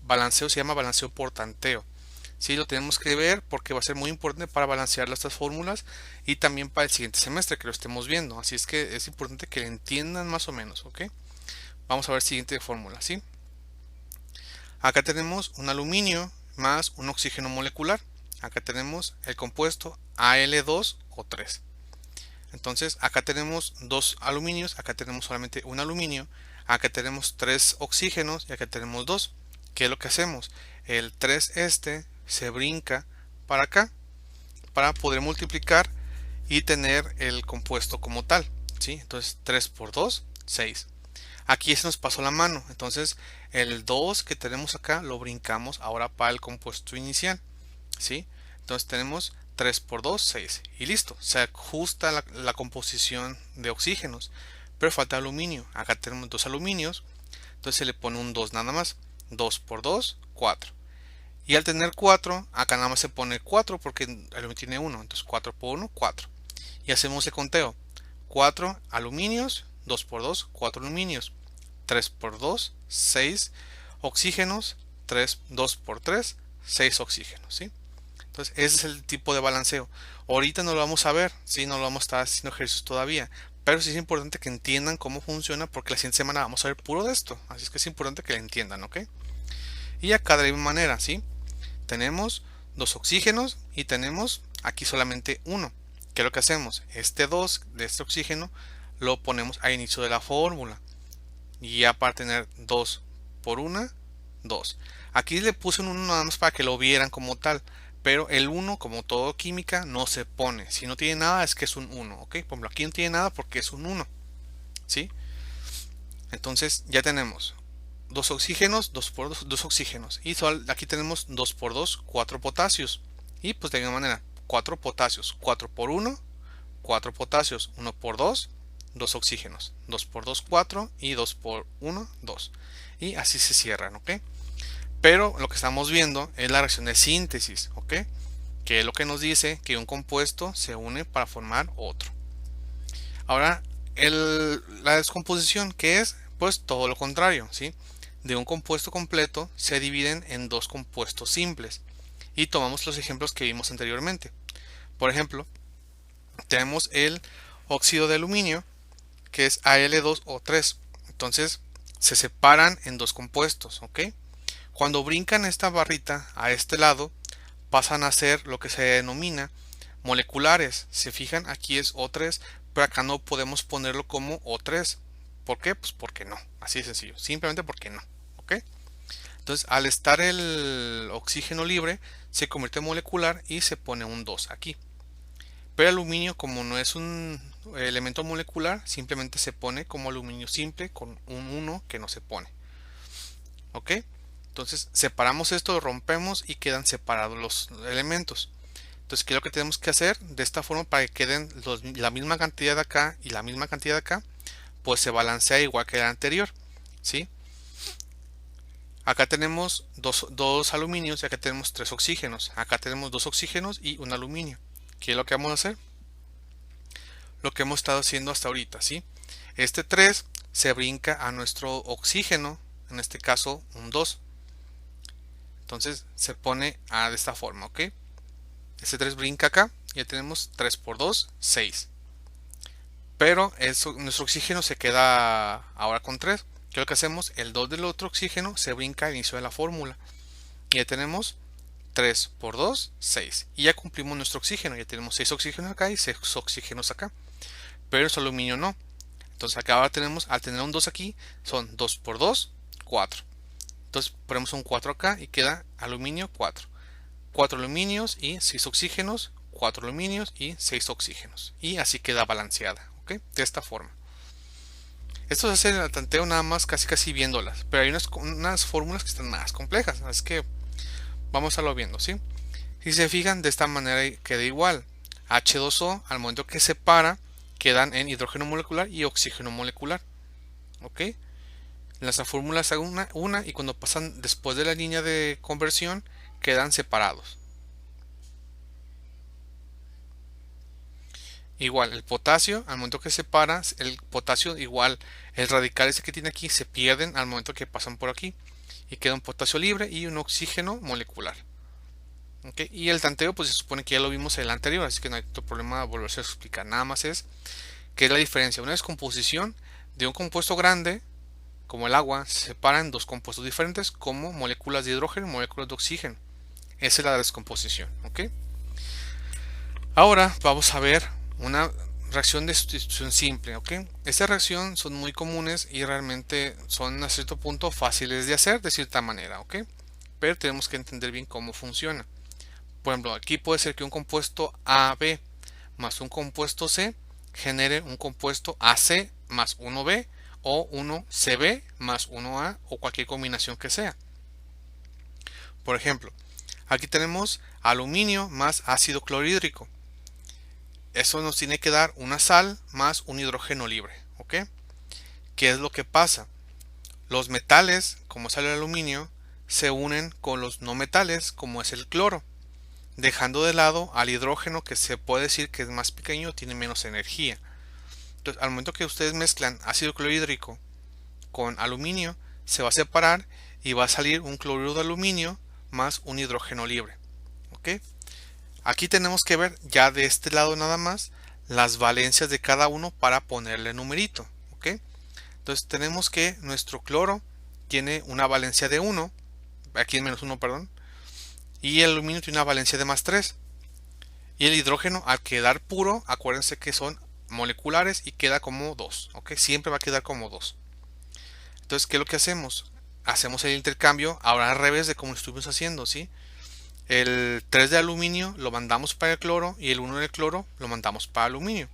balanceo, se llama balanceo por tanteo. Sí, lo tenemos que ver porque va a ser muy importante para balancear estas fórmulas y también para el siguiente semestre que lo estemos viendo. Así es que es importante que lo entiendan más o menos, ¿ok? Vamos a ver la siguiente fórmula, ¿sí? Acá tenemos un aluminio más un oxígeno molecular. Acá tenemos el compuesto Al2O3. Entonces acá tenemos dos aluminios, acá tenemos solamente un aluminio, acá tenemos 3 oxígenos y acá tenemos 2. ¿Qué es lo que hacemos? El 3 se brinca para acá para poder multiplicar y tener el compuesto como tal, ¿sí? Entonces 3 por 2, 6. Aquí se nos pasó la mano, entonces el 2 que tenemos acá lo brincamos ahora para el compuesto inicial, ¿sí? Entonces tenemos 3 por 2, 6 y listo, se ajusta la composición de oxígenos, pero falta aluminio. Acá tenemos dos aluminios, entonces se le pone un 2 nada más. 2 por 2, 4. Y al tener 4, acá nada más se pone 4 porque el aluminio tiene 1, entonces 4 por 1, 4. Y hacemos el conteo. 4 aluminios, 2 por 2, 4 aluminios. 3 por 2, 6 oxígenos, 2 por 3, 6 oxígenos, ¿sí? Entonces ese es el tipo de balanceo. Ahorita no lo vamos a ver, ¿sí? No lo vamos a estar haciendo ejercicios todavía, pero sí es importante que entiendan cómo funciona porque la siguiente semana vamos a ver puro de esto, así es que es importante que lo entiendan, ¿ok? Y acá de la misma manera, ¿sí? Tenemos dos oxígenos y tenemos aquí solamente uno. ¿Qué es lo que hacemos? Este 2 de este oxígeno lo ponemos a inicio de la fórmula. Y ya para tener 2 por 1, 2. Aquí le puse un 1 nada más para que lo vieran como tal. Pero el 1, como todo química, no se pone. Si no tiene nada es que es un 1. ¿Ok? Por ejemplo, aquí no tiene nada porque es un 1. ¿Sí? Entonces ya tenemos 2 oxígenos, 2 por 2, 2 oxígenos. Y aquí tenemos 2 por 2, 4 potasios. Y pues de alguna manera, 4 potasios, 4 por 1, 4 potasios, 1 por 2, 2 oxígenos, 2 por 2, 4 y 2 por 1, 2. Y así se cierran, ¿ok? Pero lo que estamos viendo es la reacción de síntesis, ¿ok? Que es lo que nos dice que un compuesto se une para formar otro. Ahora, la descomposición, ¿qué es? Pues todo lo contrario, ¿sí? De un compuesto completo se dividen en dos compuestos simples. Y tomamos los ejemplos que vimos anteriormente. Por ejemplo, tenemos el óxido de aluminio, que es Al2O3. Entonces, se separan en dos compuestos, ¿ok? Cuando brincan esta barrita a este lado, pasan a ser lo que se denomina moleculares. Se fijan, aquí es O3, pero acá no podemos ponerlo como O3. ¿Por qué? Pues porque no. Así de sencillo. Simplemente porque no. ¿Ok? Entonces, al estar el oxígeno libre, se convierte en molecular y se pone un 2 aquí. Pero el aluminio, como no es un elemento molecular, simplemente se pone como aluminio simple con un 1 que no se pone. ¿Ok? Entonces, separamos esto, lo rompemos y quedan separados los elementos. Entonces, ¿qué es lo que tenemos que hacer? De esta forma, para que queden la misma cantidad de acá y la misma cantidad de acá, pues se balancea igual que el anterior, ¿sí? Acá tenemos dos aluminios y acá tenemos 3 oxígenos. Acá tenemos 2 oxígenos y un aluminio. ¿Qué es lo que vamos a hacer? Lo que hemos estado haciendo hasta ahorita, ¿sí? Este 3 se brinca a nuestro oxígeno, en este caso un 2. Entonces se pone de esta forma, ¿ok? Este 3 brinca acá y ya tenemos 3 por 2, 6. Pero nuestro oxígeno se queda ahora con 3. ¿Qué es lo que hacemos? El 2 del otro oxígeno se brinca al inicio de la fórmula. Y ya tenemos 3 por 2, 6. Y ya cumplimos nuestro oxígeno. Ya tenemos 6 oxígenos acá y 6 oxígenos acá. Pero el aluminio no. Entonces acá ahora tenemos, al tener un 2 aquí, son 2 por 2, 4. Entonces ponemos un 4 acá y queda aluminio 4. 4 aluminios y 6 oxígenos, 4 aluminios y 6 oxígenos. Y así queda balanceada, ¿ok? De esta forma. Esto se hace en el tanteo nada más casi viéndolas, pero hay unas fórmulas que están más complejas, así que vamos a lo viendo, ¿sí? Si se fijan, de esta manera queda igual. H2O, al momento que se separa, quedan en hidrógeno molecular y oxígeno molecular, ¿ok? Las fórmulas hago una y cuando pasan después de la línea de conversión, quedan separados. Igual, el potasio, al momento que se separa, el potasio igual, el radical ese que tiene aquí se pierden al momento que pasan por aquí. Y queda un potasio libre y un oxígeno molecular. ¿Okay? Y el tanteo, pues se supone que ya lo vimos en el anterior, así que no hay problema de volverse a explicar. Nada más es que es la diferencia. Una descomposición de un compuesto grande, como el agua, se separa en dos compuestos diferentes, como moléculas de hidrógeno y moléculas de oxígeno. Esa es la descomposición. ¿Okay? Ahora vamos a ver una reacción de sustitución simple, ¿ok? Estas reacciones son muy comunes y realmente son a cierto punto fáciles de hacer de cierta manera, ¿ok? Pero tenemos que entender bien cómo funciona. Por ejemplo, aquí puede ser que un compuesto AB más un compuesto C genere un compuesto AC más 1B o 1CB más 1A o cualquier combinación que sea. Por ejemplo, aquí tenemos aluminio más ácido clorhídrico. Eso nos tiene que dar una sal más un hidrógeno libre, ¿ok? ¿Qué es lo que pasa? Los metales, como es el aluminio, se unen con los no metales, como es el cloro, dejando de lado al hidrógeno, que se puede decir que es más pequeño, tiene menos energía. Entonces, al momento que ustedes mezclan ácido clorhídrico con aluminio, se va a separar y va a salir un cloruro de aluminio más un hidrógeno libre, ¿ok? Aquí tenemos que ver ya de este lado nada más las valencias de cada uno para ponerle numerito, ¿ok? Entonces tenemos que nuestro cloro tiene una valencia de 1, aquí en menos 1, perdón, y el aluminio tiene una valencia de más 3. Y el hidrógeno, al quedar puro, acuérdense que son moleculares y queda como 2, ¿ok? Siempre va a quedar como 2. Entonces, ¿qué es lo que hacemos? Hacemos el intercambio ahora al revés de como lo estuvimos haciendo, ¿sí? El 3 de aluminio lo mandamos para el cloro y el 1 del cloro lo mandamos para aluminio.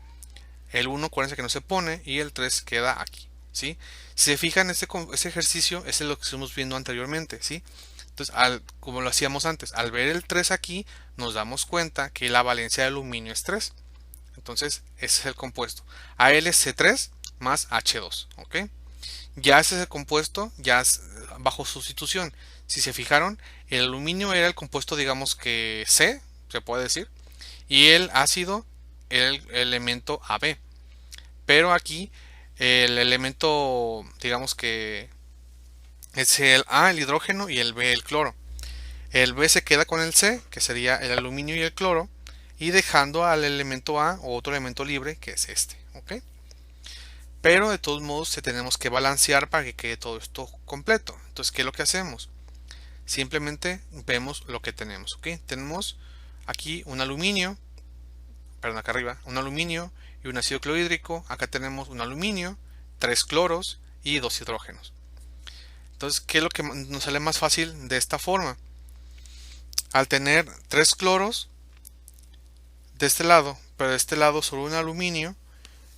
El 1, acuérdense que no se pone y el 3 queda aquí, ¿sí? Si se fijan, este ejercicio es lo que estuvimos viendo anteriormente, ¿sí? Entonces, como lo hacíamos antes, al ver el 3 aquí, nos damos cuenta que la valencia de aluminio es 3. Entonces, ese es el compuesto. AlC3 más H2, ¿ok? Ya ese es el compuesto, ya es bajo sustitución. Si se fijaron, el aluminio era el compuesto, digamos que C, se puede decir, y el ácido el elemento AB. Pero aquí el elemento, digamos que es el A, el hidrógeno, y el B, el cloro. El B se queda con el C, que sería el aluminio y el cloro, y dejando al elemento A o otro elemento libre, que es este, ¿ok? Pero de todos modos se tenemos que balancear para que quede todo esto completo. Entonces, ¿qué es lo que hacemos? Simplemente vemos lo que tenemos, ¿ok? Tenemos aquí un aluminio, perdón, acá arriba, un aluminio y un ácido clorhídrico. Acá tenemos un aluminio, 3 cloros y 2 hidrógenos. Entonces, ¿qué es lo que nos sale más fácil de esta forma? Al tener 3 cloros de este lado, pero de este lado solo un aluminio,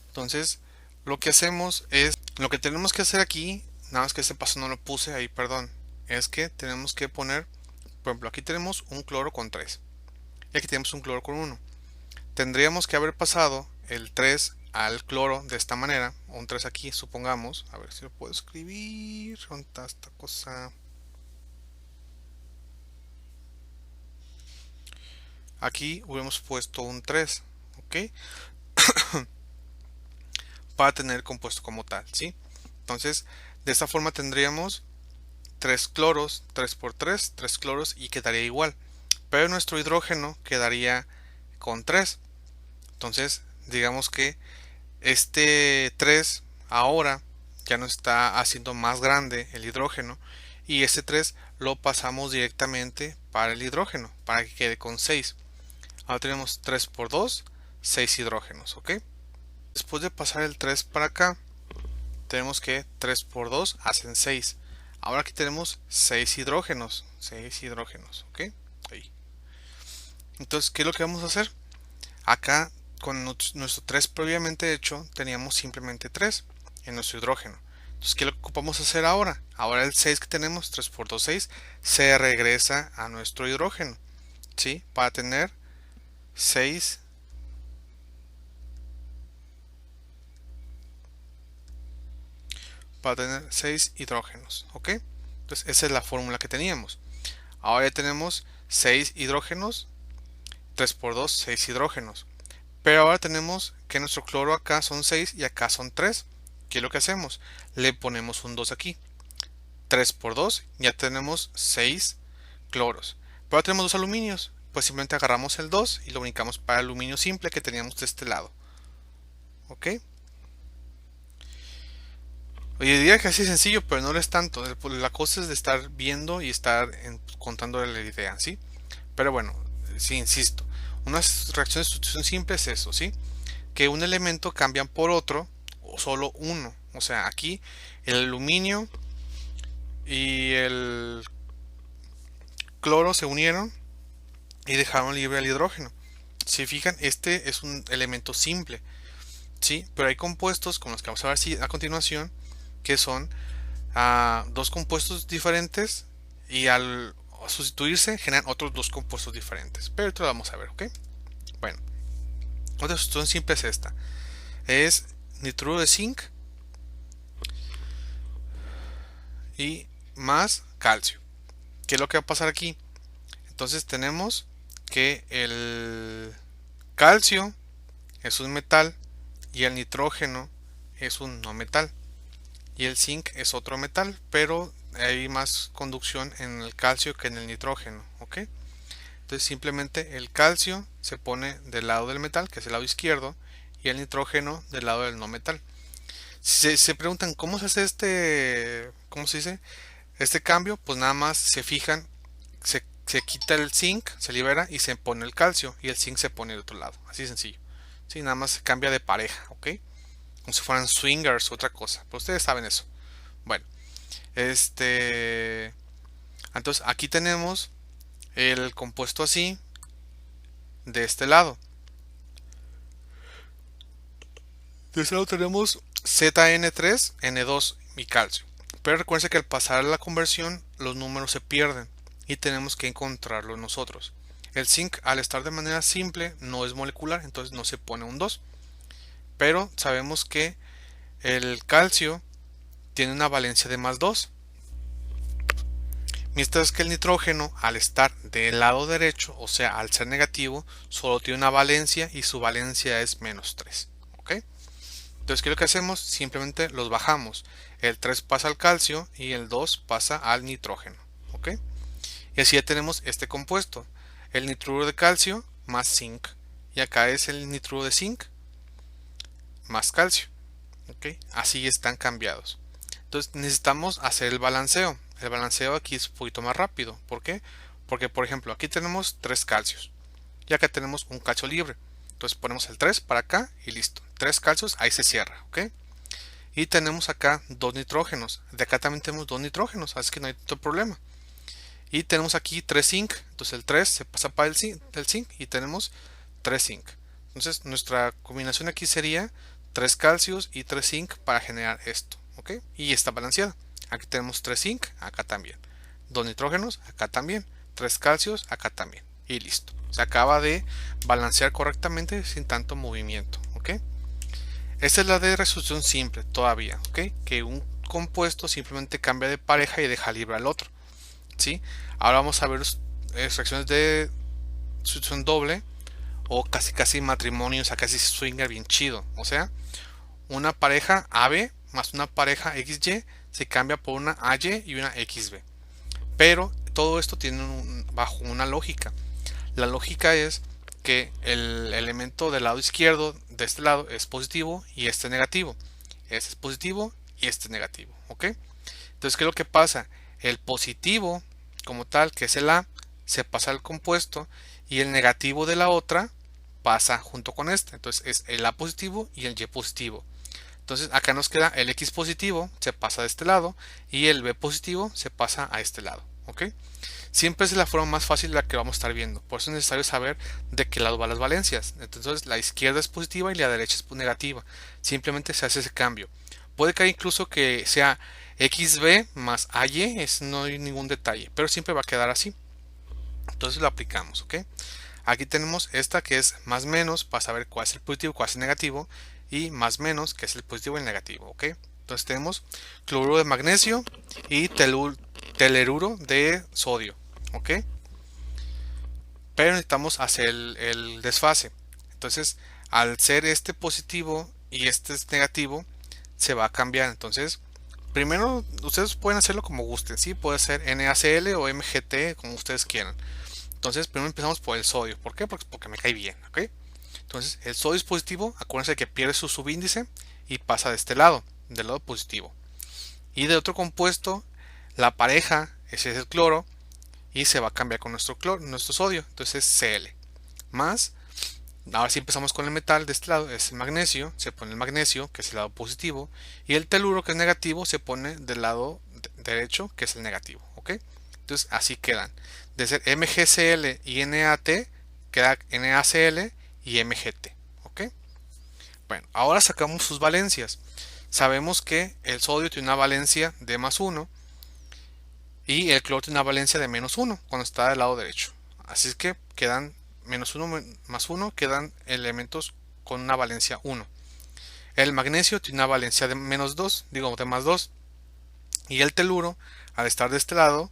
entonces lo que hacemos es, lo que tenemos que hacer aquí, nada más que este paso no lo puse ahí, perdón, es que tenemos que poner, por ejemplo, aquí tenemos un cloro con 3 y aquí tenemos un cloro con 1. Tendríamos que haber pasado el 3 al cloro de esta manera, un 3 aquí, supongamos, a ver si lo puedo escribir, ¿dónde está esta cosa? Aquí hubiéramos puesto un 3, ¿ok? Para tener el compuesto como tal, ¿sí? Entonces, de esta forma tendríamos 3 cloros, 3 por 3, 3 cloros y quedaría igual. Pero nuestro hidrógeno quedaría con 3. Entonces, digamos que este 3 ahora ya nos está haciendo más grande el hidrógeno y este 3 lo pasamos directamente para el hidrógeno, para que quede con 6. Ahora tenemos 3 por 2, 6 hidrógenos, ¿ok? Después de pasar el 3 para acá, tenemos que 3 por 2 hacen 6. Ahora aquí tenemos 6 hidrógenos, 6 hidrógenos, ¿ok? Ahí. Entonces, ¿qué es lo que vamos a hacer? Acá, con nuestro 3 previamente hecho, teníamos simplemente 3 en nuestro hidrógeno. Entonces, ¿qué es lo que ocupamos hacer ahora? Ahora el 6 que tenemos, 3 por 2, 6, se regresa a nuestro hidrógeno, ¿sí? Para tener 6 hidrógenos, ¿ok? Entonces esa es la fórmula que teníamos. Ahora ya tenemos 6 hidrógenos, 3 por 2, 6 hidrógenos. Pero ahora tenemos que nuestro cloro acá son 6 y acá son 3. ¿Qué es lo que hacemos? Le ponemos un 2 aquí. 3 por 2, ya tenemos 6 cloros. Pero ahora tenemos 2 aluminios. Pues simplemente agarramos el 2 y lo brincamos para el aluminio simple que teníamos de este lado. ¿Ok? Oye, diría que así sencillo, pero no lo es tanto. La cosa es de estar viendo y estar contándole la idea, ¿sí? Pero bueno, sí, insisto. Una reacción de sustitución simple es eso, ¿sí? Que un elemento cambian por otro o solo uno. O sea, aquí el aluminio y el cloro se unieron y dejaron libre el hidrógeno. Si fijan, este es un elemento simple, ¿sí? Pero hay compuestos, como los que vamos a ver a continuación, que son dos compuestos diferentes y al sustituirse generan otros dos compuestos diferentes. Pero esto lo vamos a ver, ¿ok? Bueno, otra sustitución simple es esta. Es nitruro de zinc y más calcio. ¿Qué es lo que va a pasar aquí? Entonces tenemos que el calcio es un metal y el nitrógeno es un no metal. Y el zinc es otro metal, pero hay más conducción en el calcio que en el nitrógeno, ¿ok? Entonces simplemente el calcio se pone del lado del metal, que es el lado izquierdo, y el nitrógeno del lado del no metal. Si se preguntan cómo se hace ¿cómo se dice? Este cambio, pues nada más se fijan, se quita el zinc, se libera y se pone el calcio y el zinc se pone de otro lado. Así sencillo. Sí, nada más se cambia de pareja, ¿ok? Como si fueran swingers o otra cosa. Pero ustedes saben eso. Bueno, entonces aquí tenemos el compuesto así de este lado. De este lado tenemos ZN3N2 y calcio. Pero recuerden que al pasar la conversión los números se pierden y tenemos que encontrarlos nosotros. El zinc al estar de manera simple no es molecular, entonces no se pone un 2. Pero sabemos que el calcio tiene una valencia de más 2. Mientras que el nitrógeno al estar del lado derecho, o sea al ser negativo, solo tiene una valencia y su valencia es menos 3. ¿Ok? Entonces, ¿qué es lo que hacemos? Simplemente los bajamos. El 3 pasa al calcio y el 2 pasa al nitrógeno. ¿Ok? Y así ya tenemos este compuesto. El nitruro de calcio más zinc. Y acá es el nitruro de zinc más calcio. ¿Ok? Así están cambiados. Entonces necesitamos hacer el balanceo. El balanceo aquí es un poquito más rápido. ¿Por qué? Porque, por ejemplo, aquí tenemos 3 calcios. Y acá tenemos un calcio libre. Entonces ponemos el 3 para acá y listo. 3 calcios, ahí se cierra. ¿Ok? Y tenemos acá 2 nitrógenos. De acá también tenemos 2 nitrógenos, así que no hay tanto problema. Y tenemos aquí 3 zinc. Entonces el 3 se pasa para el zinc y tenemos 3 zinc. Entonces nuestra combinación aquí sería 3 calcios y 3 zinc para generar esto. ¿Ok? Y está balanceada. Aquí tenemos 3 zinc, acá también. 2 nitrógenos, acá también. 3 calcios, acá también. Y listo. Se acaba de balancear correctamente sin tanto movimiento. ¿Ok? Esta es la de resolución simple todavía. ¿Ok? Que un compuesto simplemente cambia de pareja y deja libre al otro. ¿Sí? Ahora vamos a ver reacciones de sustitución doble o casi matrimonio, o sea, casi swinger bien chido. O sea, una pareja AB más una pareja XY se cambia por una AY y una XB. Pero todo esto tiene bajo una lógica. La lógica es que el elemento del lado izquierdo de este lado es positivo y este negativo. Este es positivo y este es negativo. ¿Ok? Entonces, ¿qué es lo que pasa? El positivo, como tal, que es el A, se pasa al compuesto y el negativo de la otra pasa junto con este. Entonces, es el A positivo y el Y positivo. Entonces, acá nos queda el X positivo, se pasa de este lado, y el B positivo se pasa a este lado. ¿Ok? Siempre es la forma más fácil la que vamos a estar viendo. Por eso es necesario saber de qué lado van las valencias. Entonces, la izquierda es positiva y la derecha es negativa. Simplemente se hace ese cambio. Puede caer incluso que sea XB más AY, no hay ningún detalle, pero siempre va a quedar así. Entonces lo aplicamos, ¿ok? Aquí tenemos esta que es más menos para saber cuál es el positivo y cuál es el negativo, y más menos que es el positivo y el negativo, ¿ok? Entonces tenemos cloruro de magnesio y teleruro de sodio, ¿ok? Pero necesitamos hacer el desfase. Entonces, al ser este positivo y este es negativo, se va a cambiar. Entonces, primero ustedes pueden hacerlo como gusten, ¿sí? Puede ser NaCl o MgT, como ustedes quieran. Entonces, primero empezamos por el sodio. ¿Por qué? Porque me cae bien, ¿ok? Entonces, el sodio es positivo. Acuérdense que pierde su subíndice y pasa de este lado, del lado positivo. Y de otro compuesto, la pareja, ese es el cloro, y se va a cambiar con nuestro sodio. Entonces es Cl. Más, ahora sí empezamos con el metal de este lado, es el magnesio, se pone el magnesio, que es el lado positivo, y el teluro, que es negativo, se pone del lado derecho, que es el negativo. ¿Ok? Entonces así quedan. De ser MgCl y NaT, queda NaCl y MgT. ¿Ok? Bueno, ahora sacamos sus valencias. Sabemos que el sodio tiene una valencia de +1 y el cloro tiene una valencia de -1 cuando está del lado derecho. Así es que quedan -1 más 1, quedan elementos con una valencia 1. El magnesio tiene una valencia de -2, digo de +2. Y el teluro, al estar de este lado,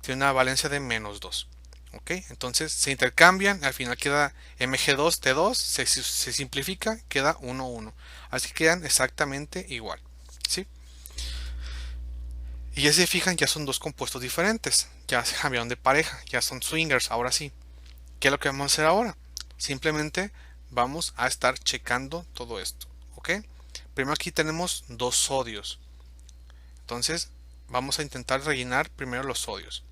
tiene una valencia de -2. ¿Ok? Entonces se intercambian, al final queda Mg2T2, se simplifica, queda 1, 1. Así que quedan exactamente igual. ¿Sí? Y ya se fijan, ya son dos compuestos diferentes. Ya se cambiaron de pareja, ya son swingers, ahora sí. ¿Qué es lo que vamos a hacer ahora? Simplemente vamos a estar checando todo esto. ¿Ok? Primero aquí tenemos 2 sodios. Entonces vamos a intentar rellenar primero los sodios.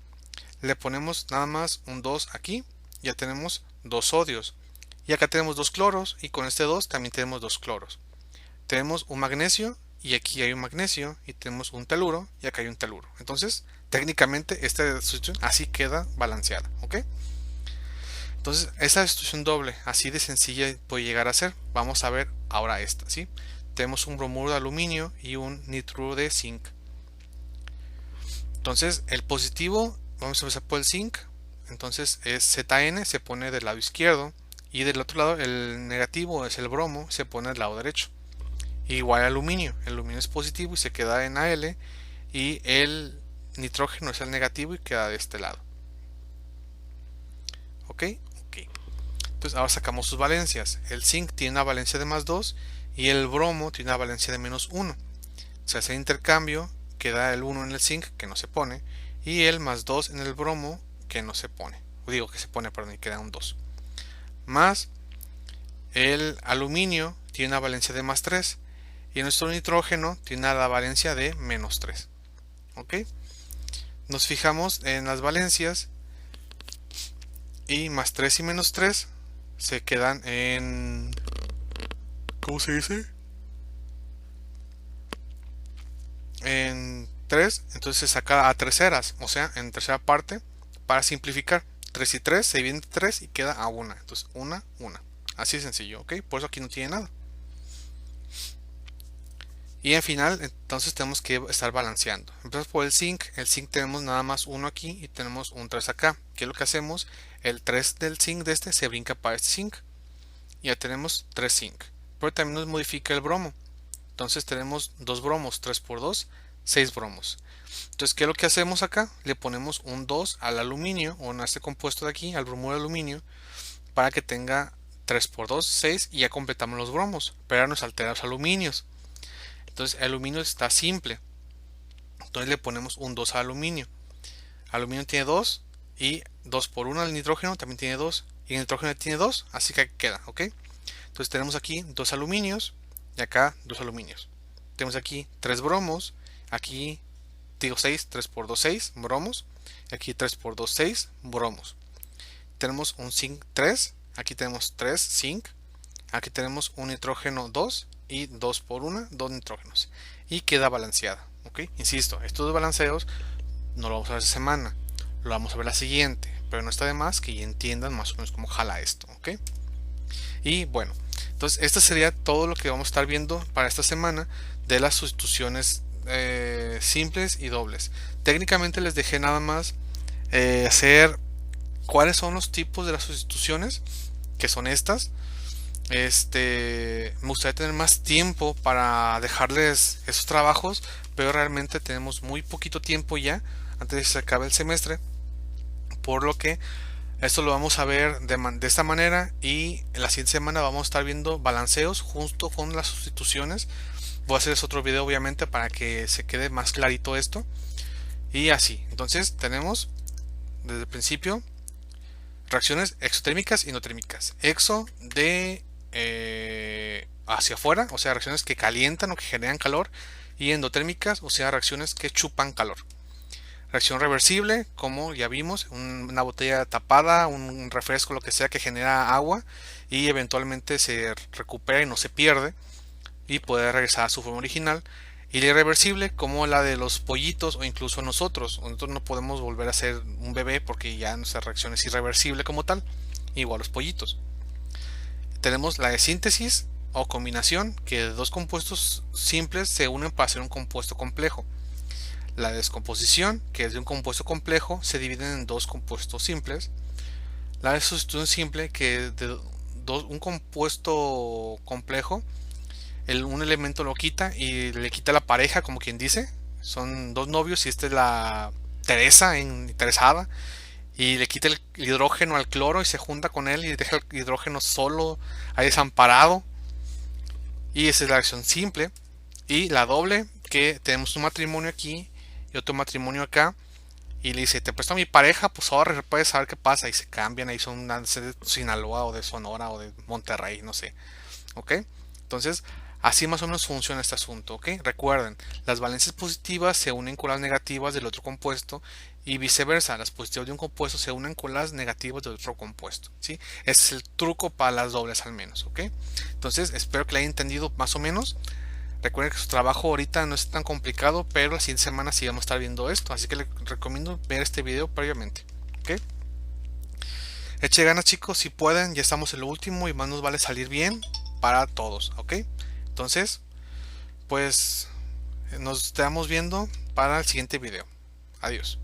le ponemos nada más un 2 aquí, ya tenemos dos sodios. Y acá tenemos dos cloros y con este 2 también tenemos dos cloros. Tenemos un magnesio y aquí hay un magnesio y tenemos un teluro y acá hay un teluro. Entonces, técnicamente esta sustitución así queda balanceada, ¿ok? Entonces, esta sustitución doble, así de sencilla puede llegar a ser. Vamos a ver ahora esta, ¿sí? Tenemos un bromuro de aluminio y un nitruro de zinc. Entonces, el positivo, vamos a empezar por el zinc. Entonces, es ZN, se pone del lado izquierdo. Y del otro lado, el negativo es el bromo, se pone del lado derecho. Igual aluminio, el aluminio es positivo y se queda en Al. Y el nitrógeno es el negativo y queda de este lado. ¿Ok? Ok. Entonces, ahora sacamos sus valencias. El zinc tiene una valencia de más 2 y el bromo tiene una valencia de -1. Se hace el intercambio, queda el 1 en el zinc que no se pone y el +2 en el bromo que no se pone. Digo que se pone, perdón, y queda un 2. Más el aluminio tiene una valencia de +3 y nuestro nitrógeno tiene la valencia de -3. ¿Ok? Nos fijamos en las valencias y +3 y -3 se quedan en... ¿Cómo se dice? En 3, entonces se saca a terceras, o sea, en tercera parte, para simplificar. 3 y 3 se divide entre 3 y queda a 1. Entonces, 1, 1. Así de sencillo, ¿ok? Por eso aquí no tiene nada. Y en final, entonces tenemos que estar balanceando. Empezamos por el zinc. El zinc tenemos nada más 1 aquí y tenemos un 3 acá. ¿Qué es lo que hacemos? El 3 del zinc de este se brinca para este zinc. Y ya tenemos 3 zinc. Pero también nos modifica el bromo. Entonces tenemos 2 bromos, 3 por 2, 6 bromos. Entonces, ¿qué es lo que hacemos acá? Le ponemos un 2 al aluminio, o en este compuesto de aquí, al bromuro de aluminio, para que tenga 3 por 2, 6, y ya completamos los bromos. Pero ahora nos altera los aluminios. Entonces, el aluminio está simple. Entonces le ponemos un 2 al aluminio. Aluminio tiene 2, y 2 por 1 al nitrógeno también tiene 2, y el nitrógeno tiene 2, así que aquí queda, ¿ok? Entonces tenemos aquí 2 aluminios, y acá 2 aluminios. Tenemos aquí 3 bromos, aquí digo 6, 3 por 2, 6 bromos. Aquí 3 por 2, 6 bromos. Tenemos un zinc 3, aquí tenemos 3 zinc. Aquí tenemos un nitrógeno 2 y 2 por 1, 2 nitrógenos. Y queda balanceada. ¿Ok? Insisto, estos dos balanceos no lo vamos a ver esta semana, lo vamos a ver la siguiente. Pero no está de más que ya entiendan más o menos cómo jala esto. ¿Ok? Y bueno, entonces esto sería todo lo que vamos a estar viendo para esta semana de las sustituciones simples y dobles. Técnicamente les dejé nada más hacer cuáles son los tipos de las sustituciones, que son estas. Me gustaría tener más tiempo para dejarles esos trabajos, pero realmente tenemos muy poquito tiempo ya antes de que se acabe el semestre, por lo que esto lo vamos a ver de esta manera, y en la siguiente semana vamos a estar viendo balanceos junto con las sustituciones. Voy a hacer otro video obviamente para que se quede más clarito esto. Y así, entonces tenemos desde el principio reacciones exotérmicas y endotérmicas. Exo de hacia afuera, o sea, reacciones que calientan o que generan calor. Y endotérmicas, o sea, reacciones que chupan calor. Reacción reversible, como ya vimos, una botella tapada, un refresco, lo que sea, que genera agua y eventualmente se recupera y no se pierde y puede regresar a su forma original. Y la irreversible, como la de los pollitos o incluso nosotros. Nosotros no podemos volver a ser un bebé porque ya nuestra reacción es irreversible como tal, igual los pollitos. Tenemos la de síntesis o combinación, que de dos compuestos simples se unen para hacer un compuesto complejo. La descomposición, que es de un compuesto complejo, se dividen en dos compuestos simples. La de sustitución simple, que de un compuesto complejo, un elemento lo quita y le quita la pareja, como quien dice. Son dos novios y esta es la Teresa interesada, y le quita el hidrógeno al cloro y se junta con él y deja el hidrógeno solo, ahí desamparado. Y esa es la reacción simple. Y la doble, que tenemos un matrimonio aquí y otro matrimonio acá, y le dice: te presto a mi pareja, pues ahora puedes saber qué pasa, y se cambian, ahí son de Sinaloa o de Sonora o de Monterrey, no sé. ¿Ok? Entonces Así más o menos funciona este asunto, ¿ok? Recuerden, las valencias positivas se unen con las negativas del otro compuesto y viceversa, las positivas de un compuesto se unen con las negativas del otro compuesto, ¿sí? Ese es el truco para las dobles al menos, ¿ok? Entonces, espero que lo hayan entendido más o menos. Recuerden que su trabajo ahorita no es tan complicado, pero la siguiente semana sí vamos a estar viendo esto, así que les recomiendo ver este video previamente, ¿ok? Eche ganas, chicos, si pueden, ya estamos en lo último y más nos vale salir bien para todos, ¿ok? Entonces, pues nos estamos viendo para el siguiente video. Adiós.